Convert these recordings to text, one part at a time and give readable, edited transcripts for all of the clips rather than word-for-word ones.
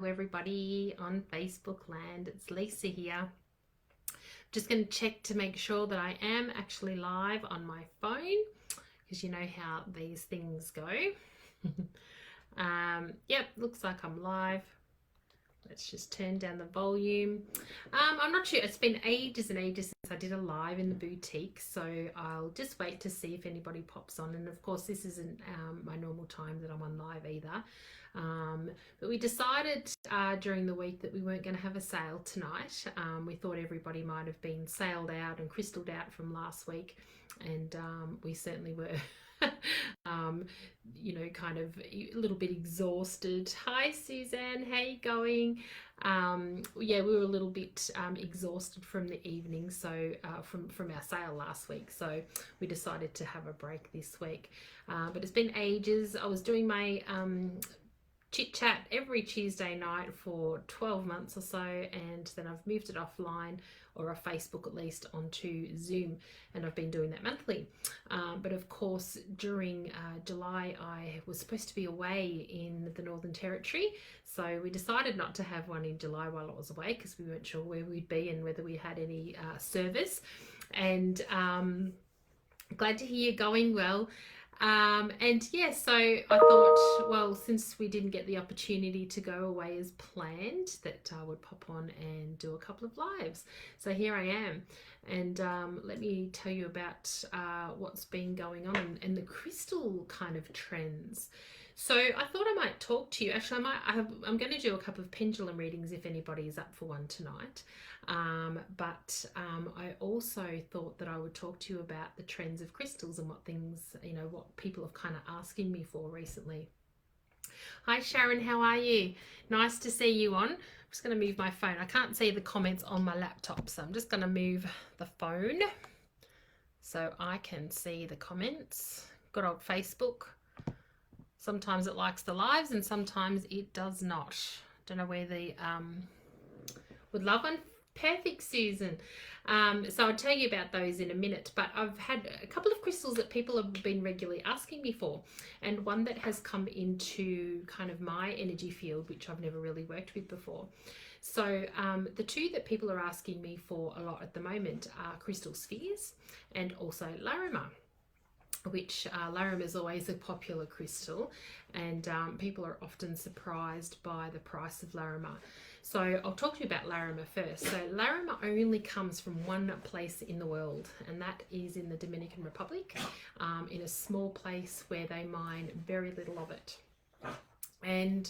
everybody on Facebook land. It's Lisa here. Just going to check to make sure that I am actually live on my phone, because you know how these things go. Yep, looks like I'm live. Let's just turn down the volume. I'm not sure. It's been ages and ages since I did a live in the boutique, so I'll just wait to see if anybody pops on. And of course, this isn't my normal time that I'm on live either. But we decided during the week that we weren't going to have a sale tonight. We thought everybody might have been sailed out and crystalled out from last week, and we certainly were. You know, kind of a little bit exhausted. Hi Suzanne, how you going? Yeah, we were a little bit exhausted from the evening, so from our sale last week, so we decided to have a break this week. But it's been ages. I was doing my Chit-Chat every Tuesday night for 12 months or so, and then I've moved it offline, or a Facebook at least, onto Zoom, and I've been doing that monthly. But of course, during July, I was supposed to be away in the Northern Territory, so we decided not to have one in July while I was away, because we weren't sure where we'd be and whether we had any service. And glad to hear you're going well. And yeah, so I thought, well, since we didn't get the opportunity to go away as planned, that I would pop on and do a couple of lives. So here I am, and let me tell you about what's been going on and the crystal kind of trends. So I thought I might talk to you. Actually, I'm going to do a couple of pendulum readings if anybody is up for one tonight. But I also thought that I would talk to you about the trends of crystals and what things, you know, what people have kind of asking me for recently. Hi Sharon, how are you? Nice to see you on. I'm just going to move my phone. I can't see the comments on my laptop, so I'm just going to move the phone so I can see the comments. Good old Facebook. Sometimes it likes the lives and sometimes it does not. Don't know where the would love one. Perfect, Susan. So I'll tell you about those in a minute, but I've had a couple of crystals that people have been regularly asking me for, and one that has come into kind of my energy field, which I've never really worked with before. So the two that people are asking me for a lot at the moment are crystal spheres and also Larima, which Larima is always a popular crystal, and people are often surprised by the price of Larima. So I'll talk to you about Larima first. So Larima only comes from one place in the world, and that is in the Dominican Republic, in a small place where they mine very little of it. And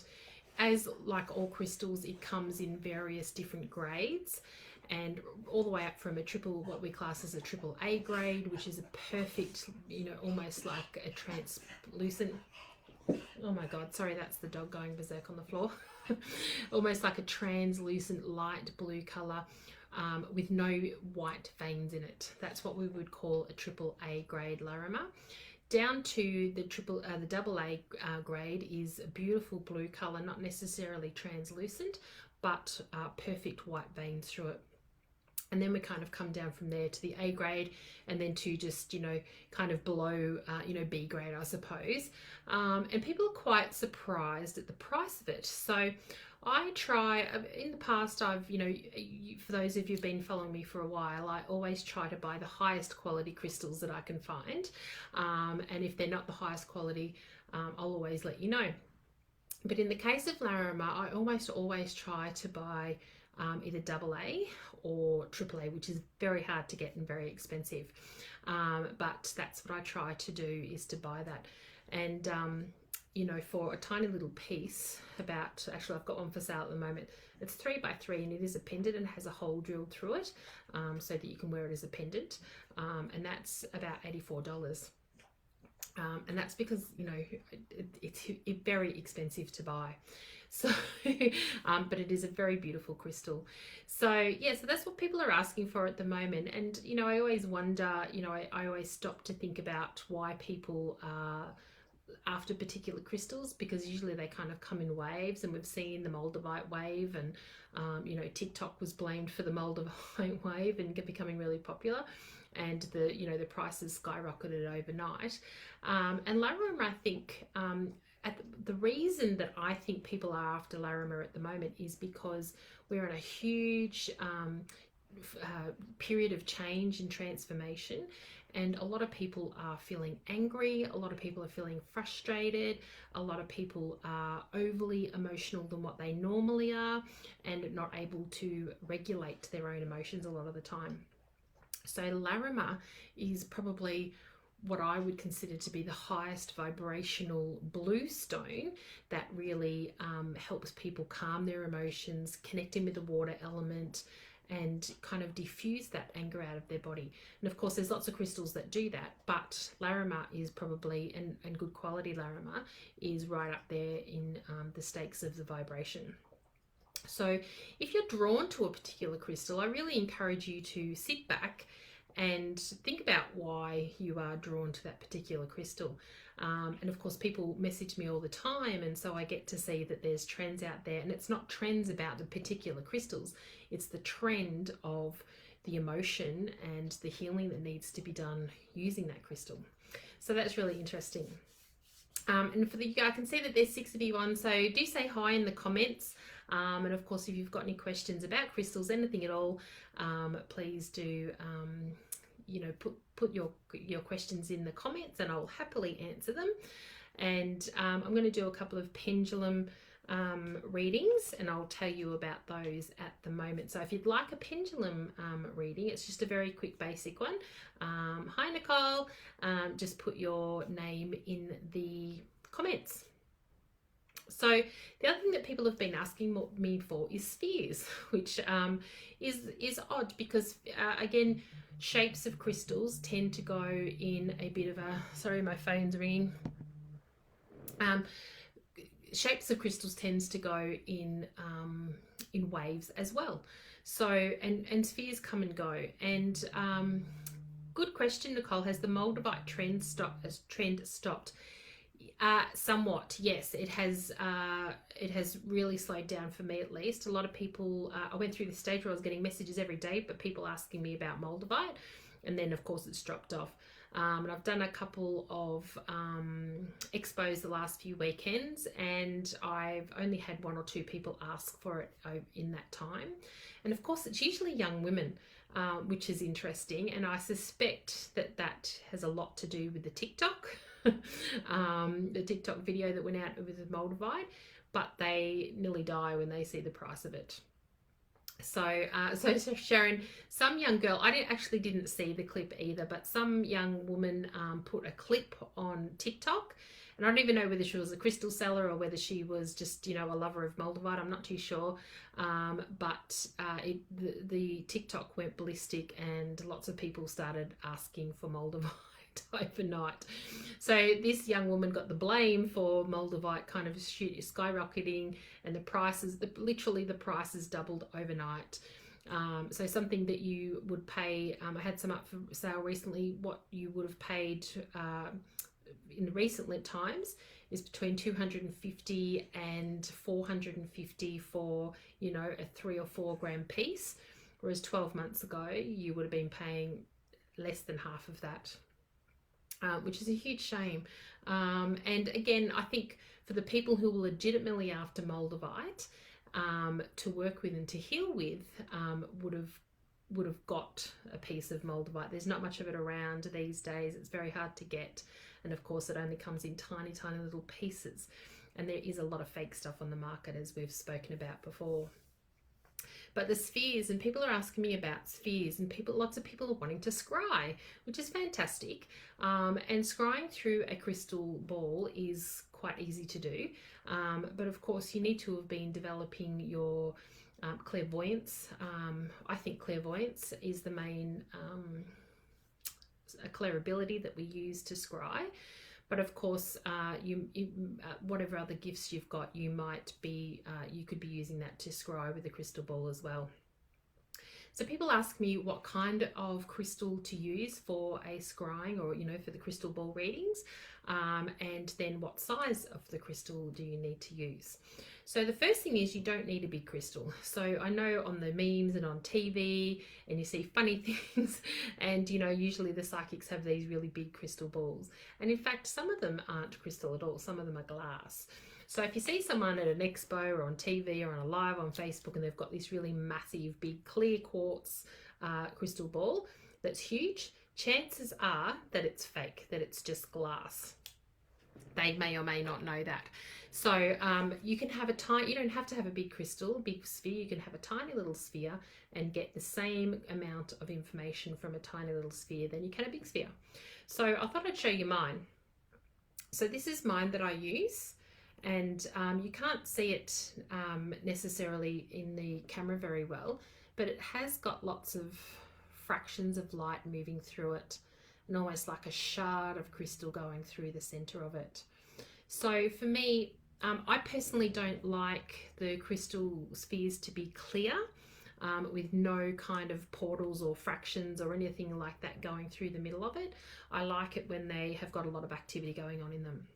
as like all crystals, it comes in various different grades, and all the way up from what we class as a triple A grade, which is a perfect, you know, almost like a translucent, oh my god, sorry, that's the dog going berserk on the floor. Almost like a translucent light blue color, with no white veins in it. That's what we would call a triple A grade Larima. Down to the double A grade is a beautiful blue color, not necessarily translucent, but perfect white veins through it. And then we kind of come down from there to the A grade, and then to just, you know, kind of below, you know, B grade, I suppose. And people are quite surprised at the price of it. So I try, in the past, I've, you know, for those of you who've been following me for a while, I always try to buy the highest quality crystals that I can find. And if they're not the highest quality, I'll always let you know. But in the case of Larima, I almost always try to buy either double A or triple A, which is very hard to get and very expensive. But that's what I try to do, is to buy that. And you know, for a tiny little piece, actually I've got one for sale at the moment. It's 3 by 3, and it is a pendant and has a hole drilled through it, so that you can wear it as a pendant. And that's about $84. And that's because, you know, it's very expensive to buy. So but it is a very beautiful crystal. So yeah, so that's what people are asking for at the moment. And you know, I always wonder, you know, I always stop to think about why people are after particular crystals, because usually they kind of come in waves, and we've seen the Moldavite wave, and you know, TikTok was blamed for the Moldavite wave and becoming really popular, and the, you know, the prices skyrocketed overnight. And Larima, I think, the reason that I think people are after Larimer at the moment is because we're in a huge period of change and transformation, and a lot of people are feeling angry, a lot of people are feeling frustrated, a lot of people are overly emotional than what they normally are and not able to regulate their own emotions a lot of the time. So Larimer is probably what I would consider to be the highest vibrational blue stone that really helps people calm their emotions, connecting with the water element, and kind of diffuse that anger out of their body. And of course, there's lots of crystals that do that, but Larimer is probably, and good quality Larimer is right up there in the stakes of the vibration. So if you're drawn to a particular crystal, I really encourage you to sit back and think about why you are drawn to that particular crystal. And of course, people message me all the time, and so I get to see that there's trends out there, and it's not trends about the particular crystals, it's the trend of the emotion and the healing that needs to be done using that crystal. So that's really interesting. And for I can see that there's 6 of you on, so do say hi in the comments. And of course, if you've got any questions about crystals, anything at all, please do put your questions in the comments, and I'll happily answer them. And I'm going to do a couple of pendulum readings, and I'll tell you about those at the moment. So if you'd like a pendulum reading, it's just a very quick basic one. Hi Nicole, just put your name in the comments. So the other thing that people have been asking me for is spheres, which is odd because again, shapes of crystals tend to go in a bit of a, sorry my phone's ringing, shapes of crystals tends to go in waves as well. So and spheres come and go. And good question, Nicole. Has the Moldavite trend stopped? Somewhat, yes. It has really slowed down for me, at least. A lot of people, I went through the stage where I was getting messages every day, but people asking me about Moldavite, and then of course it's dropped off. And I've done a couple of expos the last few weekends, and I've only had 1 or 2 people ask for it in that time. And of course it's usually young women, which is interesting, and I suspect that has a lot to do with the TikTok. The TikTok video that went out with the Moldavite, but they nearly die when they see the price of it. So Sharon, some young girl, I didn't see the clip either, but some young woman put a clip on TikTok, and I don't even know whether she was a crystal seller or whether she was just, a lover of Moldavite. I'm not too sure, but the TikTok went ballistic, and lots of people started asking for Moldavite overnight. So this young woman got the blame for Moldavite kind of skyrocketing, and the prices, literally the prices doubled overnight. So something that you would pay, I had some up for sale recently, what you would have paid in recent times is between 250 and 450 for, a 3 or 4 gram piece, whereas 12 months ago you would have been paying less than half of that. Which is a huge shame. And again, I think for the people who were legitimately after Moldavite to work with and to heal with, would have got a piece of Moldavite. There's not much of it around these days. It's very hard to get, and of course it only comes in tiny little pieces, and there is a lot of fake stuff on the market, as we've spoken about before. But the spheres, and people are asking me about spheres, and lots of people are wanting to scry, which is fantastic. And scrying through a crystal ball is quite easy to do. But of course you need to have been developing your clairvoyance. I think clairvoyance is the main clair ability that we use to scry. But of course, whatever other gifts you've got, you could be using that to scry with a crystal ball as well. So people ask me what kind of crystal to use for a scrying, or for the crystal ball readings, and then what size of the crystal do you need to use. So the first thing is you don't need a big crystal. So I know on the memes and on TV and you see funny things and usually the psychics have these really big crystal balls. And in fact, some of them aren't crystal at all. Some of them are glass. So if you see someone at an expo or on TV or on a live on Facebook and they've got this really massive, big clear quartz crystal ball that's huge, chances are that it's fake, that it's just glass. They may or may not know that. So you can have you don't have to have a big crystal, a big sphere. You can have a tiny little sphere and get the same amount of information from a tiny little sphere than you can a big sphere. So I thought I'd show you mine. So this is mine that I use, and you can't see it necessarily in the camera very well, but it has got lots of fractions of light moving through it, and almost like a shard of crystal going through the center of it. So for me, I personally don't like the crystal spheres to be clear with no kind of portals or fractions or anything like that going through the middle of it. I like it when they have got a lot of activity going on in them.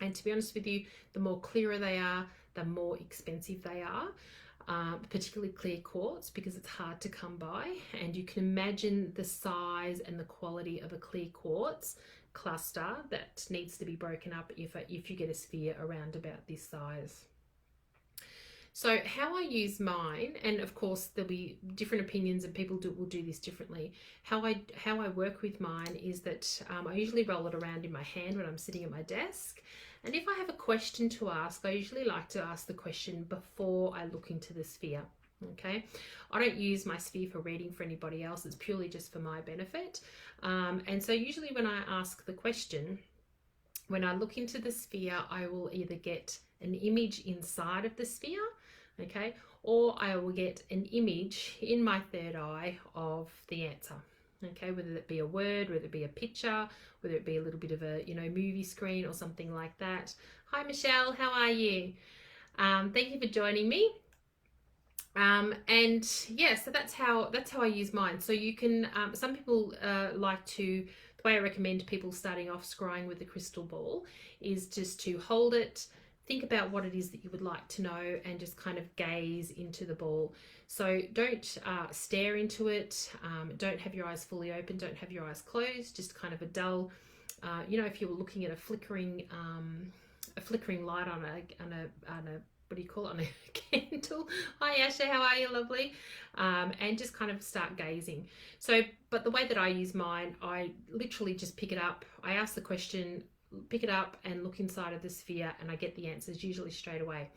And to be honest with you, the more clearer they are, the more expensive they are. Particularly clear quartz, because it's hard to come by, and you can imagine the size and the quality of a clear quartz cluster that needs to be broken up if you get a sphere around about this size. So how I use mine, and of course there'll be different opinions and people will do this differently. How I work with mine is that I usually roll it around in my hand when I'm sitting at my desk. And if I have a question to ask, I usually like to ask the question before I look into the sphere. Okay, I don't use my sphere for reading for anybody else. It's purely just for my benefit. And so usually when I ask the question, when I look into the sphere, I will either get an image inside of the sphere, okay, or I will get an image in my third eye of the answer. Okay, whether it be a word, whether it be a picture, whether it be a little bit of a movie screen or something like that. Hi Michelle, how are you? Thank you for joining me. And yeah, so that's how I use mine. So you can some people like to, the way I recommend people starting off scrying with the crystal ball is just to hold it, think about what it is that you would like to know, and just kind of gaze into the ball. So don't stare into it, don't have your eyes fully open, don't have your eyes closed, just kind of a dull, if you were looking at a flickering light on a what do you call it, on a candle. Hi Asha, how are you, lovely? And just kind of start gazing. So, but the way that I use mine, I literally just pick it up, I ask the question, pick it up and look inside of the sphere, and I get the answers usually straight away.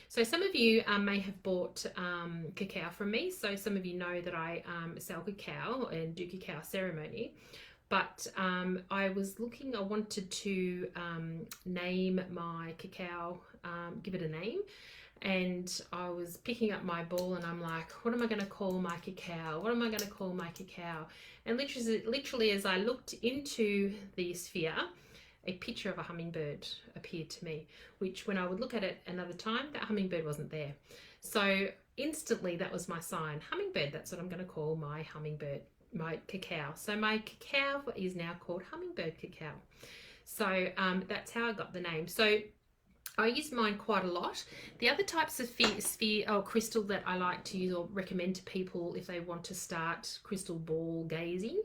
So some of you may have bought cacao from me. So some of you know that I sell cacao and do cacao ceremony. But I wanted to name my cacao, give it a name. And I was picking up my ball and I'm like, what am I going to call my cacao? What am I going to call my cacao? And literally as I looked into the sphere, a picture of a hummingbird appeared to me, which when I would look at it another time, that hummingbird wasn't there. So instantly that was my sign. Hummingbird, that's what I'm going to call my hummingbird, my cacao. So my cacao is now called hummingbird cacao. So that's how I got the name. So I use mine quite a lot. The other types of sphere or crystal that I like to use or recommend to people if they want to start crystal ball gazing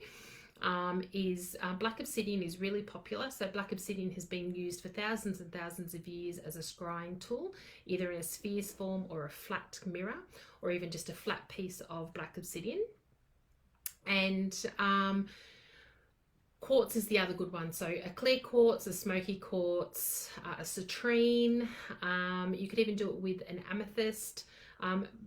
is black obsidian is really popular. So black obsidian has been used for thousands and thousands of years as a scrying tool, either in a spheres form or a flat mirror, or even just a flat piece of black obsidian. And quartz is the other good one. So a clear quartz, a smoky quartz, a citrine. You could even do it with an amethyst.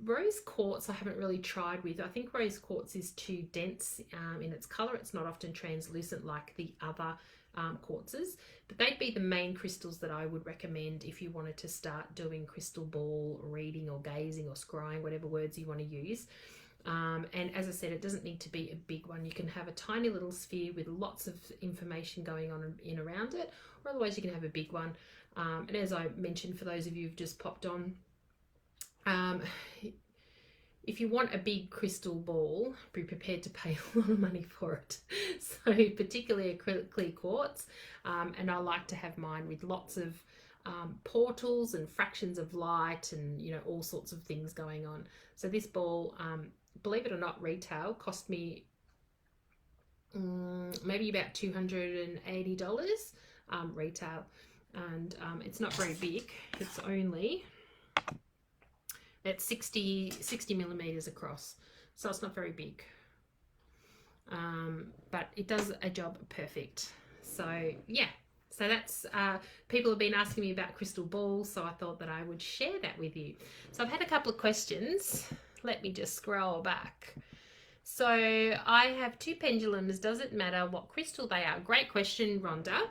Rose quartz I haven't really tried with. I think rose quartz is too dense in its color. It's not often translucent like the other quartzes, but they'd be the main crystals that I would recommend if you wanted to start doing crystal ball reading or gazing or scrying, whatever words you want to use. And as I said, it doesn't need to be a big one. You can have a tiny little sphere with lots of information going on in around it, or otherwise you can have a big one. And as I mentioned, for those of you who've just popped on, if you want a big crystal ball, be prepared to pay a lot of money for it. So particularly a clear quartz, and I like to have mine with lots of portals and fractions of light and, you know, all sorts of things going on. So this ball, believe it or not, retail cost me maybe about $280 retail, and it's not very big. It's only at 60 millimeters across, so it's not very big, but it does a job perfect. So yeah, so that's people have been asking me about crystal balls, so I thought that I would share that with you. So I've had a couple of questions. Let me just scroll back. So I have 2 pendulums. Does it matter what crystal they are? Great question, Rhonda.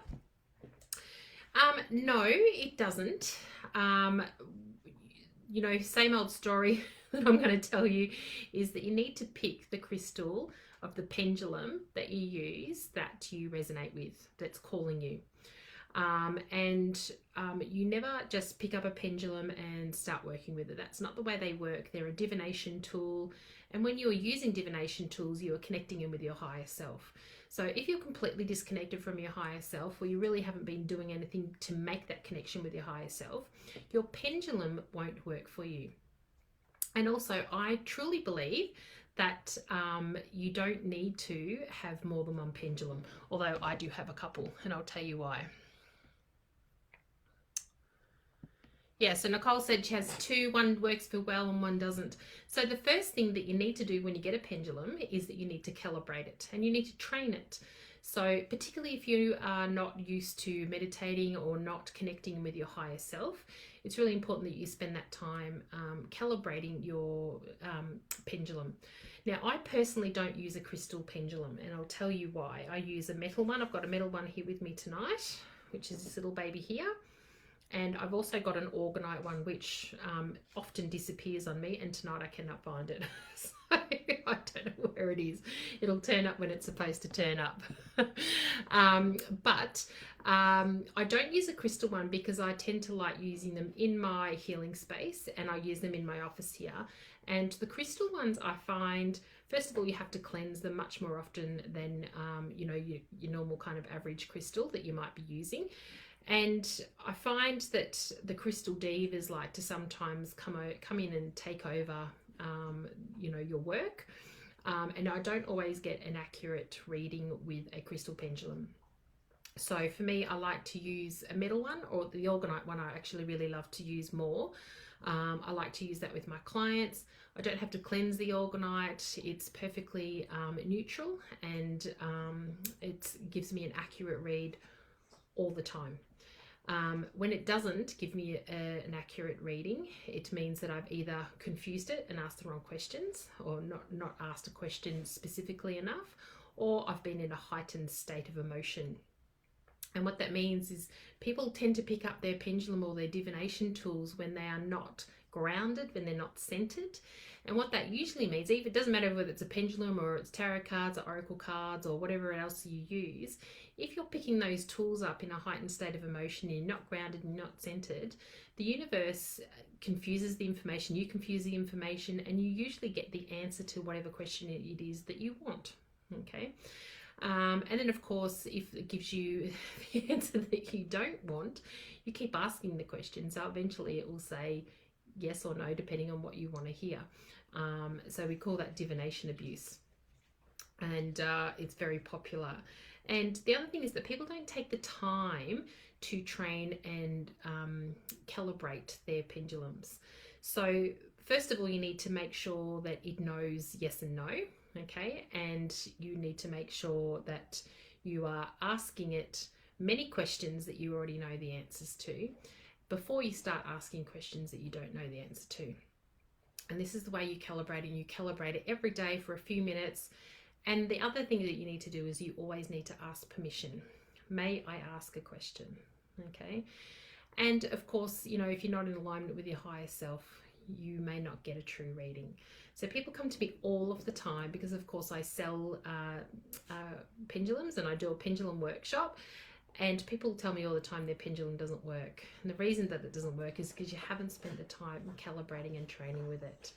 No, it doesn't. You know, same old story that I'm going to tell you is that you need to pick the crystal of the pendulum that you use that you resonate with, that's calling you. You never just pick up a pendulum and start working with it. That's not the way they work. They're a divination tool. And when you're using divination tools, you are connecting in with your higher self. So if you're completely disconnected from your higher self, or you really haven't been doing anything to make that connection with your higher self, your pendulum won't work for you. And also, I truly believe that you don't need to have more than one pendulum, although I do have a couple, and I'll tell you why. Yeah, so Nicole said she has 2, one works for well and one doesn't. So the first thing that you need to do when you get a pendulum is that you need to calibrate it and you need to train it. So particularly if you are not used to meditating or not connecting with your higher self, it's really important that you spend that time calibrating your pendulum. Now, I personally don't use a crystal pendulum, and I'll tell you why. I use a metal one. I've got a metal one here with me tonight, which is this little baby here. And I've also got an orgonite one, which often disappears on me, and tonight I cannot find it. So I don't know where it is. It'll turn up when it's supposed to turn up. But I don't use a crystal one because I tend to like using them in my healing space, and I use them in my office here. And the crystal ones, I find, first of all, you have to cleanse them much more often than you know, your normal kind of average crystal that you might be using. And I find that the crystal divas like to sometimes come in and take over, you know, your work. And I don't always get an accurate reading with a crystal pendulum. So for me, I like to use a metal one, or the orgonite one I actually really love to use more. I like to use that with my clients. I don't have to cleanse the orgonite. It's perfectly neutral, and it gives me an accurate read all the time. When it doesn't give me an accurate reading, it means that I've either confused it and asked the wrong questions, or not asked a question specifically enough, or I've been in a heightened state of emotion. And what that means is people tend to pick up their pendulum or their divination tools when they are not grounded, when they're not centered. And what that usually means, even it doesn't matter whether it's a pendulum or it's tarot cards or oracle cards or whatever else you use, if you're picking those tools up in a heightened state of emotion, you're not grounded and not centered, the universe confuses the information, you confuse the information, and you usually get the answer to whatever question it is that you want. Okay. And then of course, if it gives you the answer that you don't want, you keep asking the question. So eventually it will say yes or no, depending on what you want to hear. So we call that divination abuse. And it's very popular. And the other thing is that people don't take the time to train and calibrate their pendulums. So first of all, you need to make sure that it knows yes and no, okay? And you need to make sure that you are asking it many questions that you already know the answers to before you start asking questions that you don't know the answer to. And this is the way you calibrate, and you calibrate it every day for a few minutes. And the other thing that you need to do is you always need to ask permission. May I ask a question? Okay. And of course, you know, if you're not in alignment with your higher self, you may not get a true reading. So people come to me all of the time because, of course, I sell pendulums, and I do a pendulum workshop. And people tell me all the time their pendulum doesn't work. And the reason that it doesn't work is because you haven't spent the time calibrating and training with it.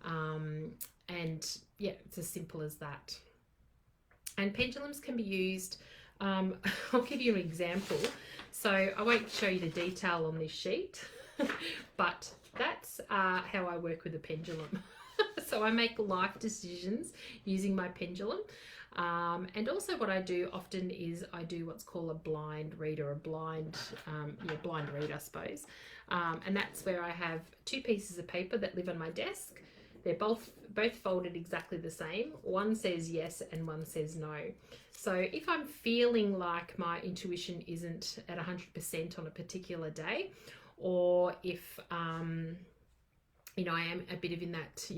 And yeah, it's as simple as that. And pendulums can be used I'll give you an example. So I won't show you the detail on this sheet, but that's how I work with a pendulum. So I make life decisions using my pendulum. And also what I do often is I do what's called a blind read, or a blind read, I suppose. And that's where I have two pieces of paper that live on my desk. They're both folded exactly the same. One says yes and one says no. So if I'm feeling like my intuition isn't at 100% on a particular day, or if I am a bit of in that,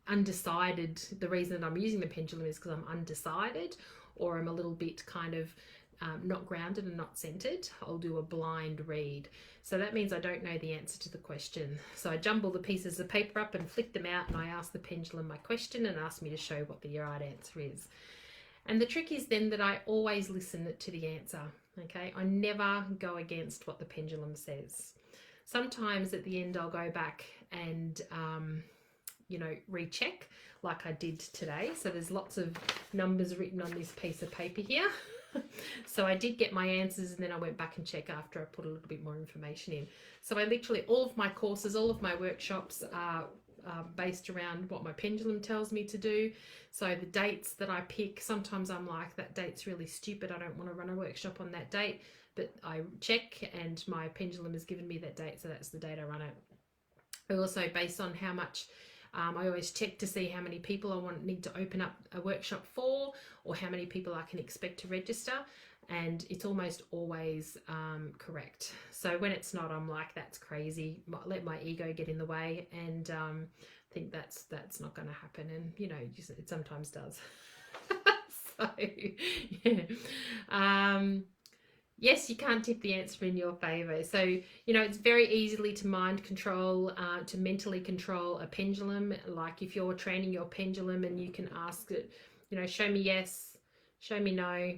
undecided, the reason that I'm using the pendulum is because I'm undecided, or I'm a little bit kind of not grounded and not centered, I'll do a blind read. So that means I don't know the answer to the question. So I jumble the pieces of paper up and flick them out, and I ask the pendulum my question and ask me to show what the right answer is. And the trick is then that I always listen to the answer. Okay, I never go against what the pendulum says. Sometimes at the end I'll go back and recheck like I did today. So there's lots of numbers written on this piece of paper here. So I did get my answers, and then I went back and checked after I put a little bit more information in. So I literally, all of my courses, all of my workshops are based around what my pendulum tells me to do. So the dates that I pick, sometimes I'm like, that date's really stupid, I don't want to run a workshop on that date, but I check and my pendulum has given me that date, so that's the date I run it. I also, based on how much I always check to see how many people I need to open up a workshop for, or how many people I can expect to register, and it's almost always correct. So when it's not, I'm like, that's crazy. Let my ego get in the way and think that's not going to happen, and it sometimes does. So yeah. Yes, you can't tip the answer in your favor. So, it's very easily to mind control, to mentally control a pendulum. Like if you're training your pendulum and you can ask it, show me yes, show me no,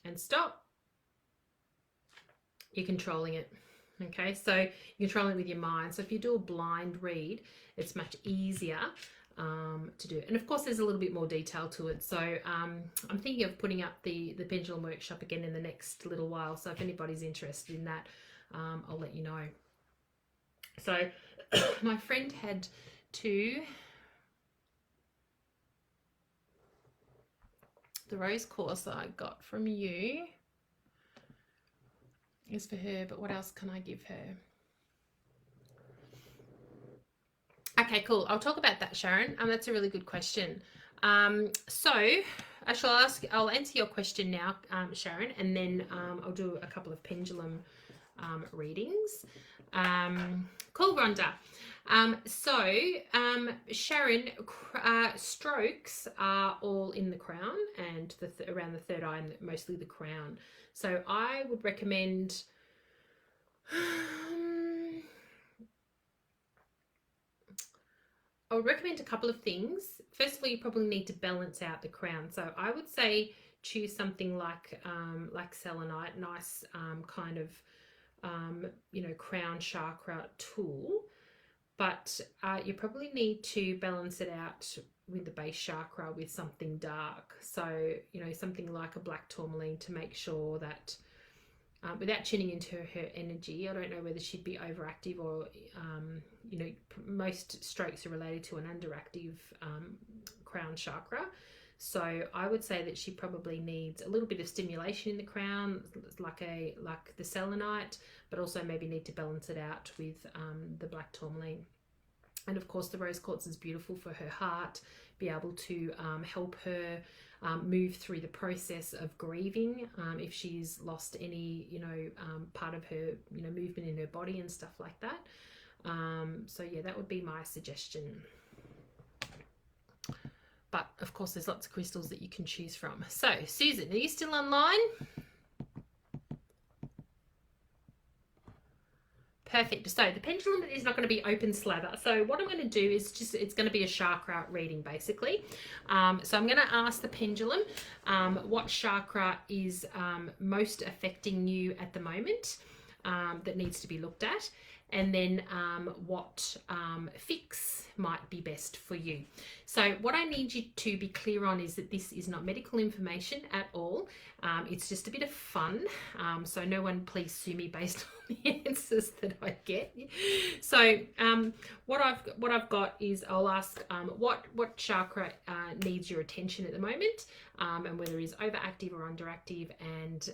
and stop. You're controlling it. Okay, so you're controlling it with your mind. So if you do a blind read, it's much easier to do. And of course there's a little bit more detail to it, so I'm thinking of putting up the pendulum workshop again in the next little while, so if anybody's interested in that, I'll let you know. So my friend had two, the rose course that I got from you is for her, but what else can I give her? Okay, cool. I'll talk about that, Sharon. That's a really good question. So I'll answer your question now, Sharon, and then I'll do a couple of pendulum readings. Cool, Rhonda. Sharon, strokes are all in the crown and around the third eye, and mostly the crown. So I would recommend a couple of things. First of all, you probably need to balance out the crown. So I would say choose something like selenite, nice kind of crown chakra tool. But you probably need to balance it out with the base chakra with something dark. So something like a black tourmaline, to make sure that without tuning into her energy. I don't know whether she'd be overactive or, most strokes are related to an underactive crown chakra. So I would say that she probably needs a little bit of stimulation in the crown, like the selenite, but also maybe need to balance it out with the black tourmaline. And of course, the rose quartz is beautiful for her heart, be able to help her move through the process of grieving if she's lost any part of her movement in her body and stuff like that. So yeah, that would be my suggestion. But of course there's lots of crystals that you can choose from. So Susan, are you still online? Perfect. So the pendulum is not going to be open slather. So what I'm going to do is it's going to be a chakra reading basically. So I'm going to ask the pendulum what chakra is most affecting you at the moment that needs to be looked at. and then what fix might be best for you. So what I need you to be clear on is that this is not medical information at all. It's just a bit of fun. So no one please sue me based on the answers that I get. So what I've got is I'll ask what chakra needs your attention at the moment, and whether it's overactive or underactive, and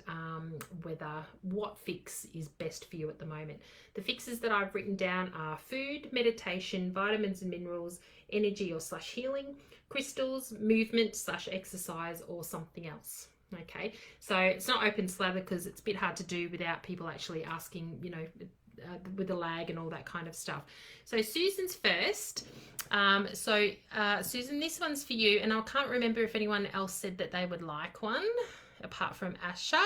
what fix is best for you at the moment. The fixes that I've written down are food, meditation, vitamins and minerals, energy or / healing, crystals, movement / exercise, or something else. Okay, so it's not open slather because it's a bit hard to do without people actually asking, you know, with the lag and all that kind of stuff. So Susan's first. Susan, this one's for you, and I can't remember if anyone else said that they would like one apart from Asha.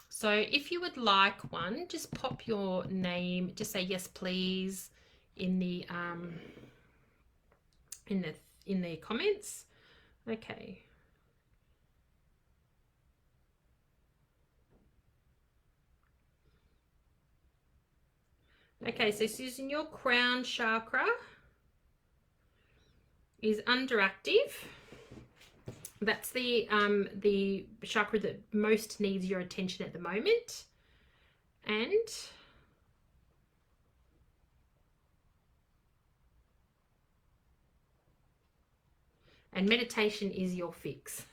So if you would like one, just pop your name, just say yes please in the comments. Okay. Okay, so Susan, your crown chakra is underactive. That's the chakra that most needs your attention at the moment. And meditation is your fix.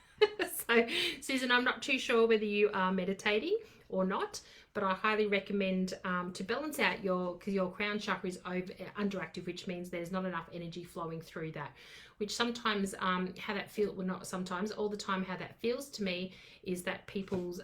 So Susan, I'm not too sure whether you are meditating or not, but I highly recommend to balance out because your crown chakra is underactive, which means there's not enough energy flowing through that, which sometimes how that feels, well, not sometimes, all the time, how that feels to me is that people's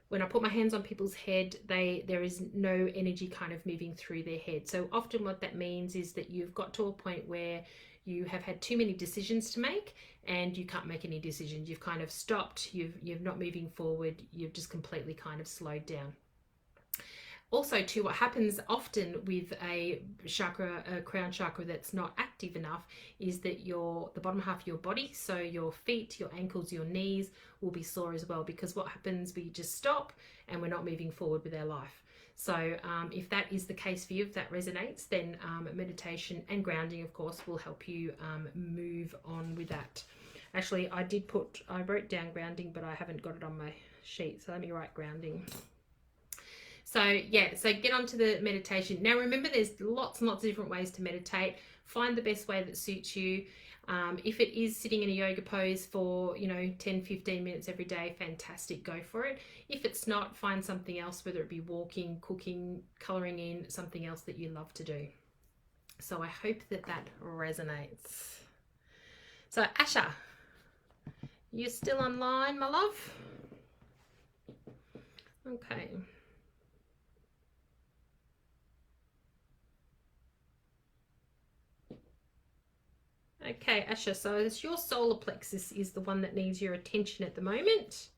when I put my hands on people's head, there is no energy kind of moving through their head. So often what that means is that you've got to a point where you have had too many decisions to make and you can't make any decisions. You've kind of stopped, you're not moving forward, you've just completely kind of slowed down. Also too, what happens often with a crown chakra that's not active enough is that the bottom half of your body, so your feet, your ankles, your knees will be sore as well, because what happens, we just stop and we're not moving forward with our life. So if that is the case for you, if that resonates, then meditation and grounding, of course, will help you move on with that. Actually, I wrote down grounding, but I haven't got it on my sheet. So let me write grounding. So yeah, so get onto the meditation. Now remember, there's lots and lots of different ways to meditate. Find the best way that suits you. If it is sitting in a yoga pose for 10-15 minutes every day, fantastic, go for it. If it's not, find something else, whether it be walking, cooking, colouring in, something else that you love to do. So I hope that resonates. So Asha, you still online, my love? Okay. Okay, Asha, so your solar plexus is the one that needs your attention at the moment.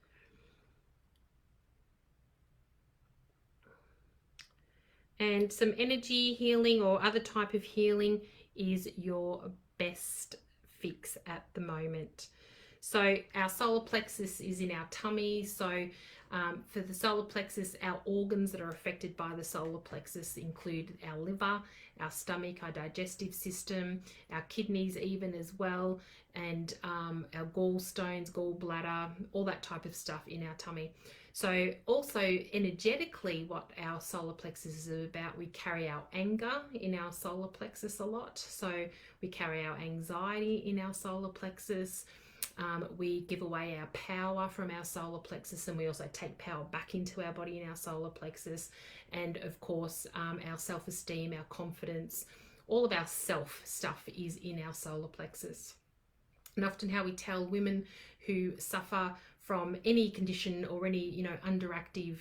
And some energy healing or other type of healing is your best fix at the moment. So our solar plexus is in our tummy. So for the solar plexus, our organs that are affected by the solar plexus include our liver, our stomach, our digestive system, our kidneys even as well, and our gallstones, gallbladder, all that type of stuff in our tummy. So also energetically, what our solar plexus is about, we carry our anger in our solar plexus a lot. So we carry our anxiety in our solar plexus. We give away our power from our solar plexus, and we also take power back into our body in our solar plexus. And of course, our self-esteem, our confidence, all of our self stuff is in our solar plexus. And often how we tell women who suffer from any condition or any, underactive,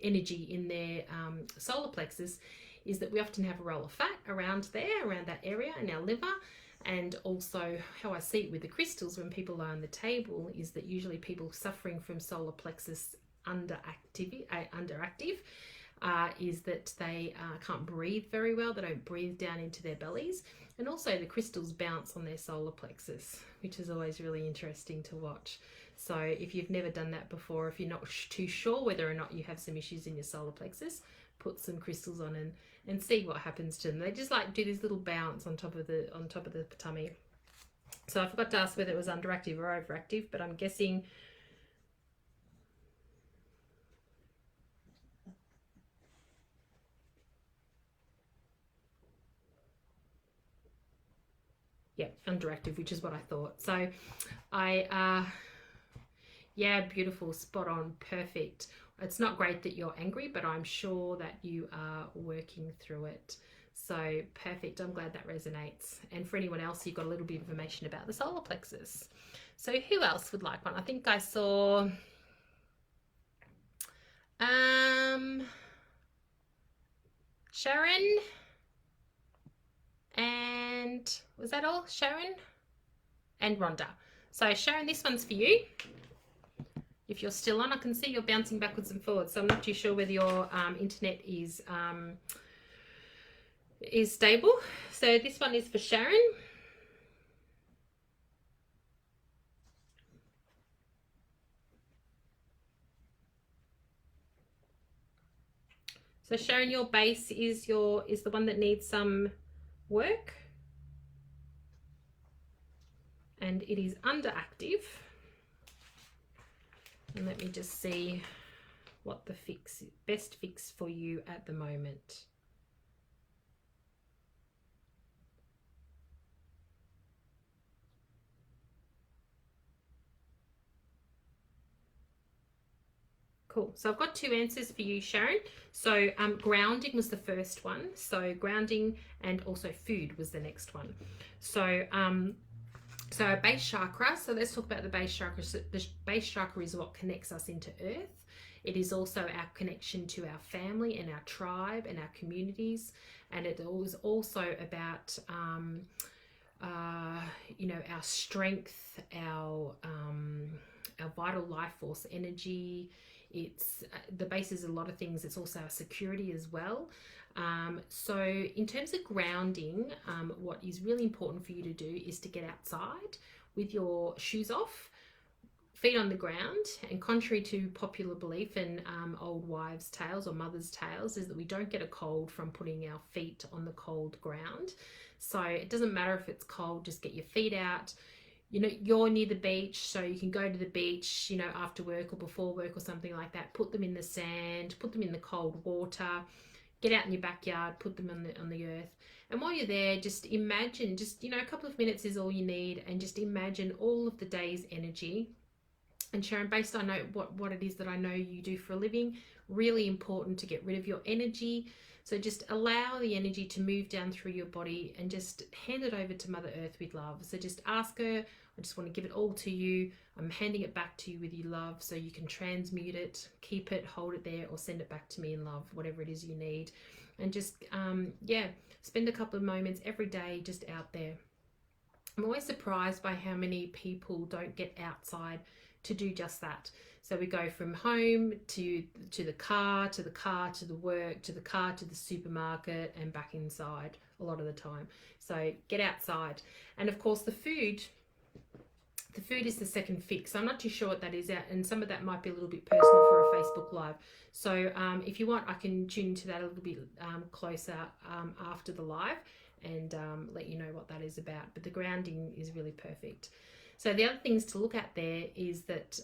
energy in their solar plexus is that we often have a roll of fat around that area in our liver. And also how I see it with the crystals when people lie on the table is that usually people suffering from solar plexus underactive is that they can't breathe very well. They don't breathe down into their bellies. And also the crystals bounce on their solar plexus, which is always really interesting to watch. So if you've never done that before, if you're not too sure whether or not you have some issues in your solar plexus, put some crystals on and see what happens to them. They just like do this little bounce on top of the tummy. So I forgot to ask whether it was underactive or overactive, but I'm guessing yeah, underactive, which is what I thought. So yeah, beautiful, spot on, perfect. It's not great that you're angry, but I'm sure that you are working through it. So perfect. I'm glad that resonates. And for anyone else, you've got a little bit of information about the solar plexus. So who else would like one? I think I saw Sharon, and was that all? Sharon and Rhonda. So Sharon, this one's for you. If you're still on, I can see you're bouncing backwards and forwards, so I'm not too sure whether your internet is stable. So this one is for Sharon. So Sharon, your base is the one that needs some work, and it is underactive. And let me just see what the best fix for you at the moment. Cool. So I've got two answers for you, Sharon. So grounding was the first one. So grounding and also food was the next one. So so our base chakra. So let's talk about the base chakra. So the base chakra is what connects us into Earth. It is also our connection to our family and our tribe and our communities. And it is also about you know, our strength, our vital life force energy. It's the base is a lot of things. It's also our security as well. So in terms of grounding, what is really important for you to do is to get outside with your shoes off, feet on the ground. And contrary to popular belief and old wives' tales or mothers' tales, is that we don't get a cold from putting our feet on the cold ground. So it doesn't matter if it's cold, just get your feet out. You know, you're near the beach, so you can go to the beach, you know, after work or before work or something like that. Put them in the sand, put them in the cold water, get out in your backyard, put them on the earth. And while you're there, just imagine, just, you know, a couple of minutes is all you need, and just imagine all of the day's energy. And Sharon, based on what it is that I know you do for a living, really important to get rid of your energy. So just allow the energy to move down through your body and just hand it over to Mother Earth with love. So just ask her, I just want to give it all to you. I'm handing it back to you with your love, so you can transmute it, keep it, hold it there, or send it back to me in love, whatever it is you need. And just, yeah, spend a couple of moments every day just out there. I'm always surprised by how many people don't get outside to do just that. So we go from home to the car, to the car, to the work, to the car, to the supermarket, and back inside a lot of the time. So get outside. And of course the food is the second fix. So I'm not too sure what that is, and some of that might be a little bit personal for a Facebook Live. So if you want, I can tune into that a little bit closer after the live and let you know what that is about. But the grounding is really perfect. So the other things to look at there is that,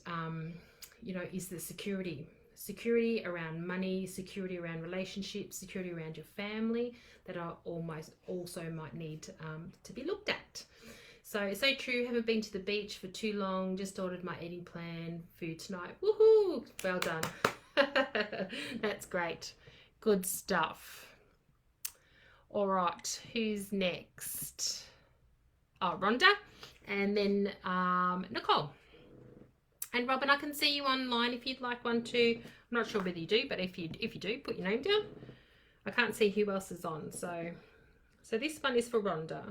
you know, is the security around money, security around relationships, security around your family, that are almost also might need to be looked at. So true. Haven't been to the beach for too long. Just ordered my eating plan, food tonight. Woohoo! Well done. That's great. Good stuff. All right. Who's next? Oh, Rhonda. And then Nicole. And Robin, I can see you online if you'd like one too. I'm not sure whether you do, but if you do, put your name down. I can't see who else is on. So this one is for Rhonda.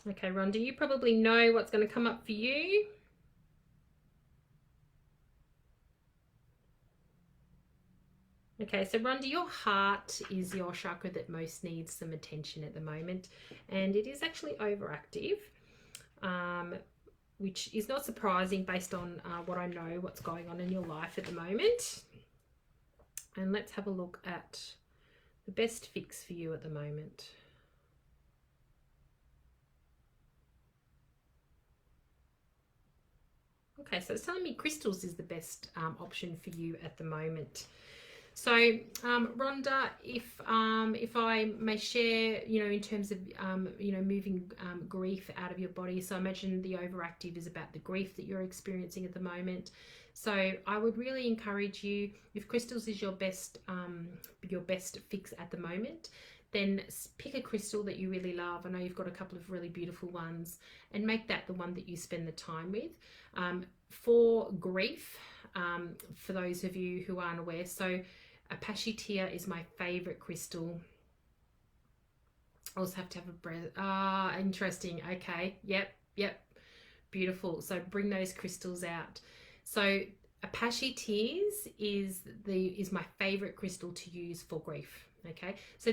Okay, Rhonda, you probably know what's going to come up for you. Okay, so Rhonda, your heart is your chakra that most needs some attention at the moment, and it is actually overactive, which is not surprising based on what I know, what's going on in your life at the moment. And let's have a look at the best fix for you at the moment. Okay, so it's telling me crystals is the best option for you at the moment. So, Rhonda, if I may share, in terms of moving grief out of your body. So, I imagine the overactive is about the grief that you're experiencing at the moment. So, I would really encourage you, if crystals is your best fix at the moment, then pick a crystal that you really love. I know you've got a couple of really beautiful ones, and make that the one that you spend the time with. For grief, for those of you who aren't aware, so Apashitia is my favorite crystal. I also have to have a breath. Interesting. Okay. Yep. Beautiful. So bring those crystals out. So Apashitia is my favorite crystal to use for grief. Okay. So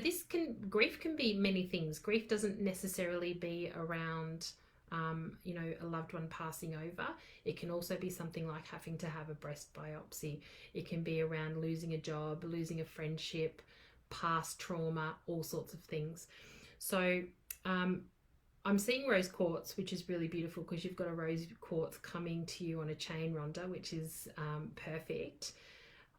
grief can be many things. Grief doesn't necessarily be around a loved one passing over. It can also be something like having to have a breast biopsy. It can be around losing a job, losing a friendship, past trauma, all sorts of things. So I'm seeing rose quartz, which is really beautiful because you've got a rose quartz coming to you on a chain, Rhonda, which is perfect.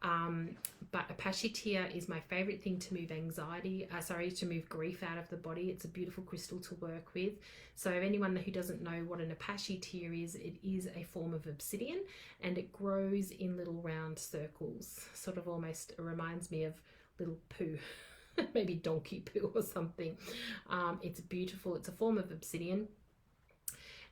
But Apashitia is my favorite thing to move to move grief out of the body. It's a beautiful crystal to work with. So anyone who doesn't know what an Apashitia is, it is a form of obsidian, and it grows in little round circles. Sort of almost reminds me of little poo, maybe donkey poo or something. It's beautiful. It's a form of obsidian.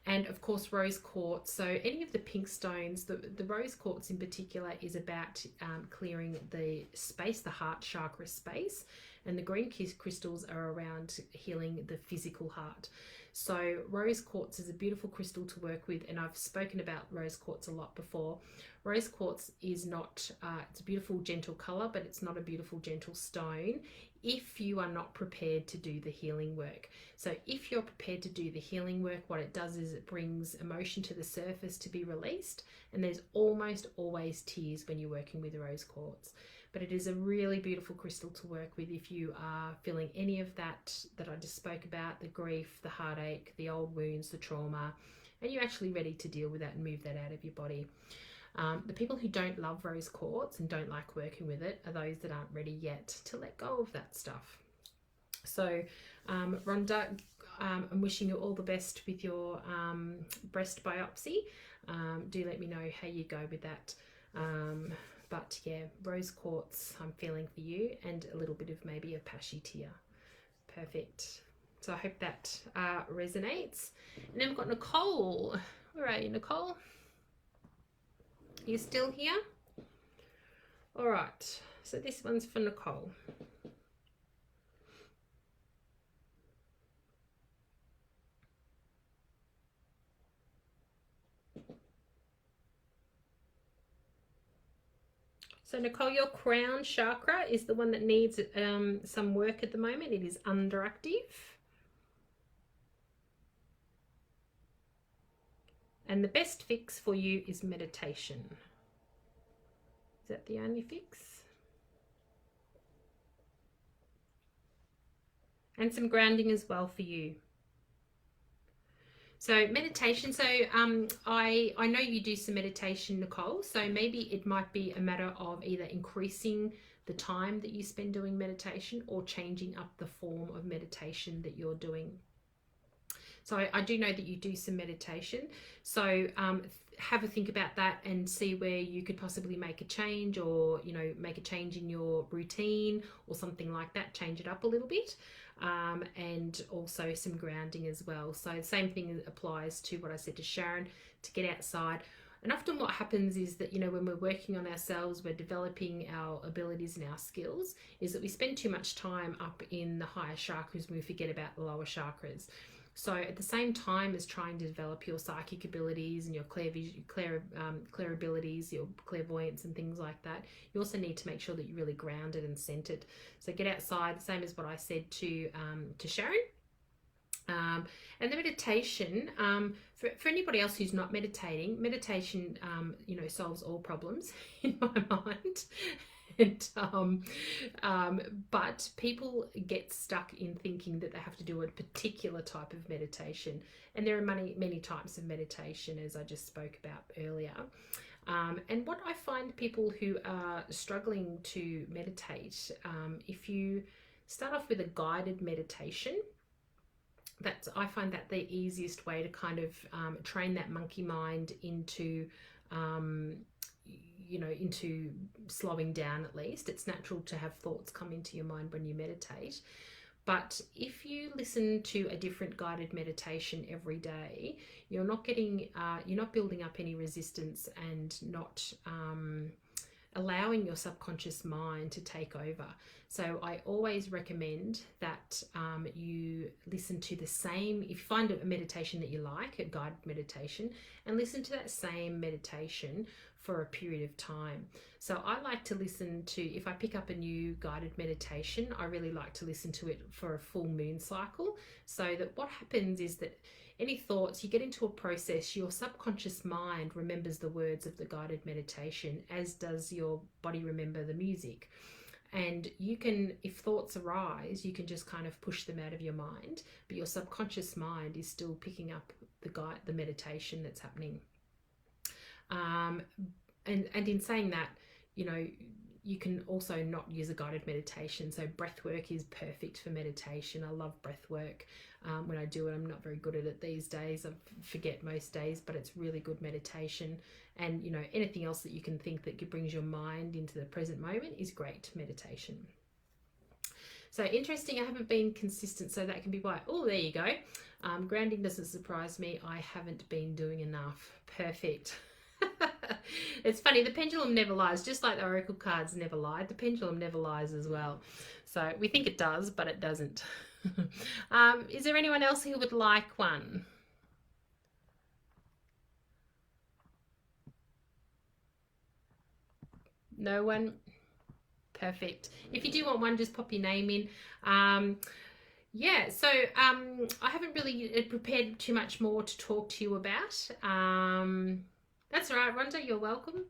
And of course, rose quartz. So any of the pink stones, the rose quartz in particular is about clearing the space, the heart chakra space. And the green crystals are around healing the physical heart. So rose quartz is a beautiful crystal to work with. And I've spoken about rose quartz a lot before. Rose quartz is not, it's a beautiful, gentle color, but it's not a beautiful, gentle stone if you are not prepared to do the healing work. So if you're prepared to do the healing work, what it does is it brings emotion to the surface to be released, and there's almost always tears when you're working with rose quartz. But it is a really beautiful crystal to work with if you are feeling any of that I just spoke about, the grief, the heartache, the old wounds, the trauma, and you're actually ready to deal with that and move that out of your body. The people who don't love rose quartz and don't like working with it are those that aren't ready yet to let go of that stuff. So, Rhonda, I'm wishing you all the best with your breast biopsy. Do let me know how you go with that. But yeah, rose quartz I'm feeling for you, and a little bit of maybe a Apashitia. Perfect. So I hope that resonates. And then we've got Nicole. Where are you, Nicole? You still here? All right, so this one's for Nicole. So Nicole, your crown chakra is the one that needs some work at the moment. It is underactive. And the best fix for you is meditation. Is that the only fix? And some grounding as well for you. So meditation, so I know you do some meditation, Nicole, so maybe it might be a matter of either increasing the time that you spend doing meditation or changing up the form of meditation that you're doing. So I do know that you do some meditation, so have a think about that and see where you could possibly make a change, or make a change in your routine or something like that, change it up a little bit. And also some grounding as well. So the same thing applies to what I said to Sharon, to get outside. And often what happens is that, when we're working on ourselves, we're developing our abilities and our skills, is that we spend too much time up in the higher chakras and we forget about the lower chakras. So at the same time as trying to develop your psychic abilities and your clair abilities, your clairvoyance and things like that, you also need to make sure that you're really grounded and centered. So get outside, the same as what I said to Sharon. And the meditation, for anybody else who's not meditating, meditation, solves all problems in my mind. But people get stuck in thinking that they have to do a particular type of meditation, and there are many types of meditation, as I just spoke about earlier. And what I find people who are struggling to meditate, if you start off with a guided meditation, I find that the easiest way to kind of train that monkey mind into into slowing down. At least it's natural to have thoughts come into your mind when you meditate, but if you listen to a different guided meditation every day, you're not building up any resistance and not allowing your subconscious mind to take over. So I always recommend that you listen to the same, if you find a meditation that you like, a guided meditation, and listen to that same meditation for a period of time. So I like to listen to, if I pick up a new guided meditation, I really like to listen to it for a full moon cycle, so that what happens is that any thoughts, you get into a process, your subconscious mind remembers the words of the guided meditation, as does your body remember the music. And you can, if thoughts arise, you can just kind of push them out of your mind, but your subconscious mind is still picking up the meditation that's happening. And in saying that, you can also not use a guided meditation. So breath work is perfect for meditation. I love breath work. When I do it, I'm not very good at it these days. I forget most days, but it's really good meditation. And anything else that you can think that brings your mind into the present moment is great meditation. So interesting, I haven't been consistent, so that can be why. Oh, there you go. Grounding doesn't surprise me. I haven't been doing enough. Perfect. It's funny, the pendulum never lies. Just like the oracle cards never lie, the pendulum never lies as well. So we think it does, but it doesn't. Is there anyone else who would like one? No one? Perfect. If you do want one, just pop your name in. So I haven't really prepared too much more to talk to you about. That's all right, Rhonda, you're welcome.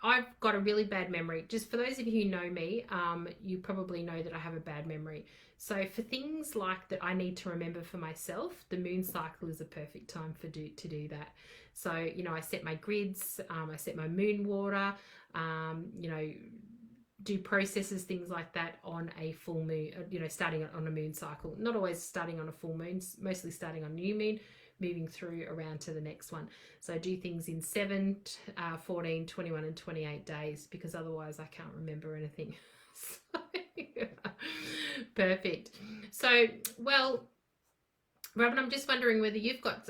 I've got a really bad memory. Just for those of you who know me, you probably know that I have a bad memory. So for things like that I need to remember for myself, the moon cycle is a perfect time to do that. So, I set my grids, I set my moon water, do processes, things like that on a full moon, starting on a moon cycle. Not always starting on a full moon, mostly starting on new moon, moving through around to the next one. So I do things in 7, 14, 21 and 28 days, because otherwise I can't remember anything. Perfect. So, well, Robin, I'm just wondering whether you've got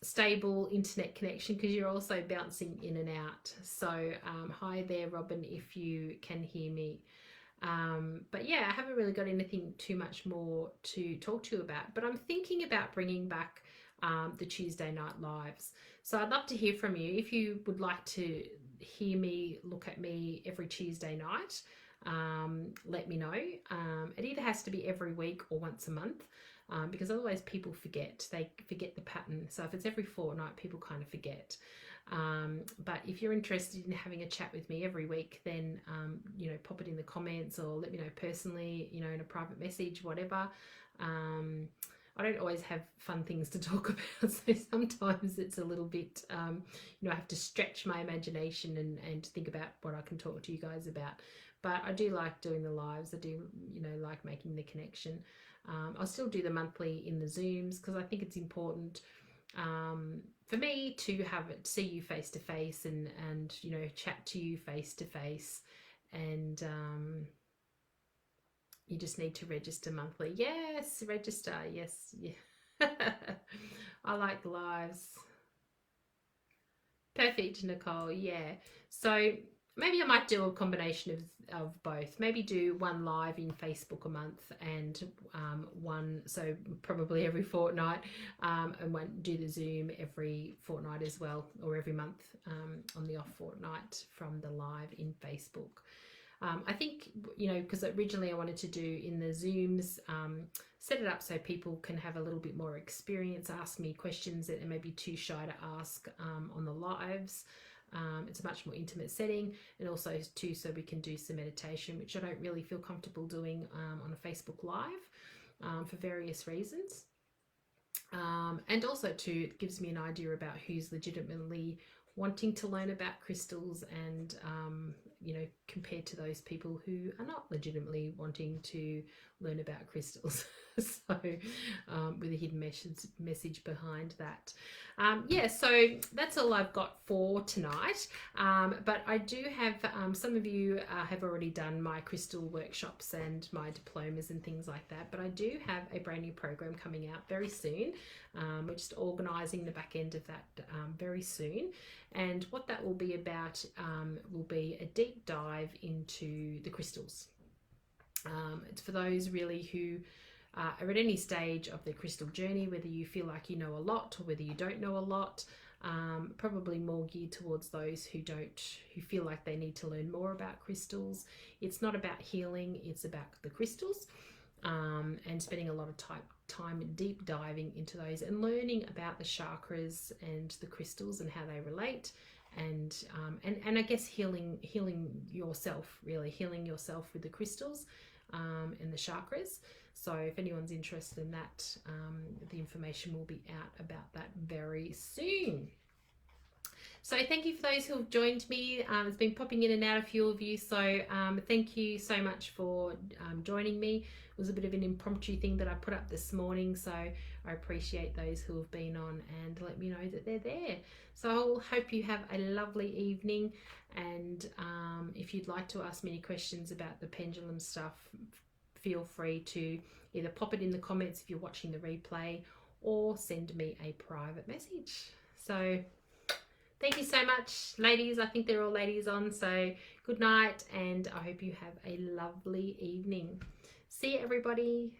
stable internet connection, because you're also bouncing in and out. So hi there, Robin, if you can hear me. But yeah, I haven't really got anything too much more to talk to you about, but I'm thinking about bringing back the Tuesday night lives. So I'd love to hear from you. If you would like to hear me, look at me every Tuesday night, let me know. It either has to be every week or once a month, because otherwise people forget. They forget the pattern. So if it's every fortnight, people kind of forget. But if you're interested in having a chat with me every week, then pop it in the comments or let me know personally, in a private message, whatever. I don't always have fun things to talk about, so sometimes it's a little bit I have to stretch my imagination and think about what I can talk to you guys about. But I do like doing the lives. I do like making the connection. I'll still do the monthly in the Zooms, because I think it's important for me to see you face to face and chat to you face to face, and you just need to register monthly. Yes, register. Yes, yeah. I like lives. Perfect, Nicole. Yeah. So maybe I might do a combination of both. Maybe do one live in Facebook a month and one, so probably every fortnight, and one do the Zoom every fortnight as well, or every month on the off fortnight from the live in Facebook. I think, because originally I wanted to do in the Zooms, set it up so people can have a little bit more experience, ask me questions that they may be too shy to ask on the lives. It's a much more intimate setting, and also too so we can do some meditation, which I don't really feel comfortable doing on a Facebook Live for various reasons. And also too, it gives me an idea about who's legitimately wanting to learn about crystals, and compared to those people who are not legitimately wanting to learn about crystals. So with a hidden message behind that. So that's all I've got for tonight, but I do have some of you have already done my crystal workshops and my diplomas and things like that, but I do have a brand new program coming out very soon. We're just organising the back end of that very soon, and what that will be about will be a deep dive into the crystals. It's for those really who are at any stage of their crystal journey, whether you feel like you know a lot or whether you don't know a lot. Probably more geared towards those who feel like they need to learn more about crystals. It's not about healing, it's about the crystals, and spending a lot of time deep diving into those and learning about the chakras and the crystals and how they relate, and I guess healing yourself, really healing yourself with the crystals and the chakras. So if anyone's interested in that, the information will be out about that very soon. So thank you for those who have joined me. It's been popping in and out, a few of you, so thank you so much for joining me. It was a bit of an impromptu thing that I put up this morning, so I appreciate those who have been on and let me know that they're there. So I hope you have a lovely evening, and if you'd like to ask me any questions about the pendulum stuff, feel free to either pop it in the comments if you're watching the replay, or send me a private message. So thank you so much, ladies. I think they're all ladies on, so good night, and I hope you have a lovely evening. See you, everybody.